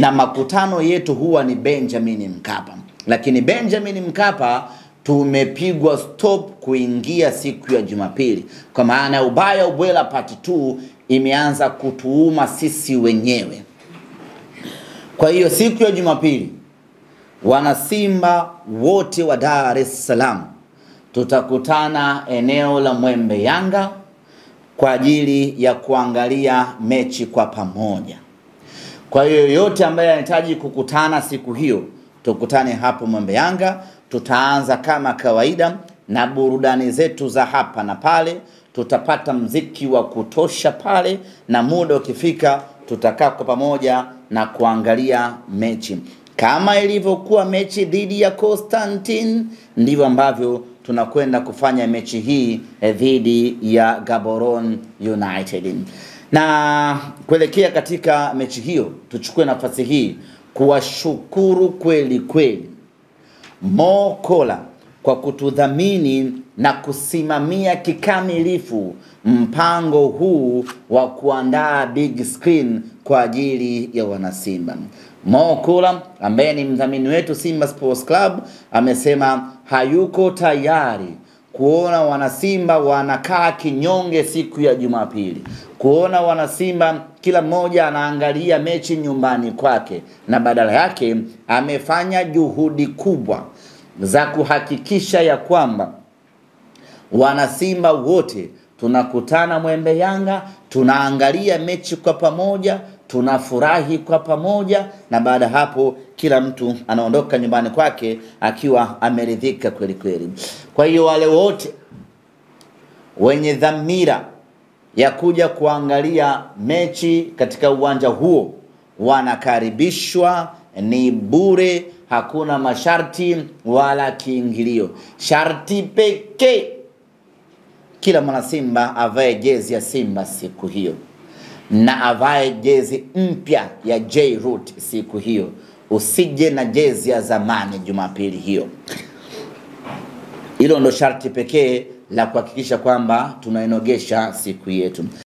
na makutano yetu huwa ni Benjamin Mkapa. Lakini Benjamin Mkapa tumepigwa stop kuingia siku ya Jumapili, kwa maana ubaya ubwela part 2 imeanza kutuuma sisi wenyewe. Kwa hiyo siku ya Jumapili wana Simba wote wa Dar es Salaam tutakutana eneo la Mwembe Yanga kwa ajili ya kuangalia mechi kwa pamoja. Kwa hiyo yote ambaye anahitaji kukutana siku hiyo, tukutane hapo Mwembe Yanga. Tutaanza kama kawaida na burudani zetu za hapa na pale. Tutapata mziki wa kutosha pale, na muda ukifika tutakaa kwa pamoja na kuangalia mechi. Kama ilivyokuwa mechi dhidi ya Constantine, ndivyo ambavyo tunakwenda kufanya mechi hii dhidi ya Gaborone United. Na kuelekea katika mechi hiyo, tuchukue nafasi hii kuwashukuru kweli kweli Mo Kola kwa kutudhamini na kusimamia kikamilifu mpango huu wa kuandaa big screen kwa ajili ya wanasimba. Mo Kola ambaye ni mdhamini wetu Simba Sports Club amesema hayuko tayari kuona wanasimba wanakaa kinyonge siku ya Jumapili, kuona wanasimba kila mmoja anaangalia mechi nyumbani kwake, na badala yake amefanya juhudi kubwa za kuhakikisha ya kwamba wanasimba wote tunakutana Mwembe Yanga, tunaangalia mechi kwa pamoja, tunafurahi kwa pamoja, na baada hapo kila mtu anaondoka nyumbani kwake akiwa ameridhika kweli kweli. Kwa hiyo wale wote wenye dhamira ya kuja kuangalia mechi katika uwanja huo wanakaribishwa, ni bure, hakuna masharti wala kiingilio. Sharti pekee kila mwana Simba avae jezi ya Simba siku hiyo, na avae jezi mpya ya J-Root siku hiyo. Usije na jezi ya zamani Jumapili hiyo. Hilo ndo sharti pekee la kuhakikisha kwamba tunainogesha siku yetu.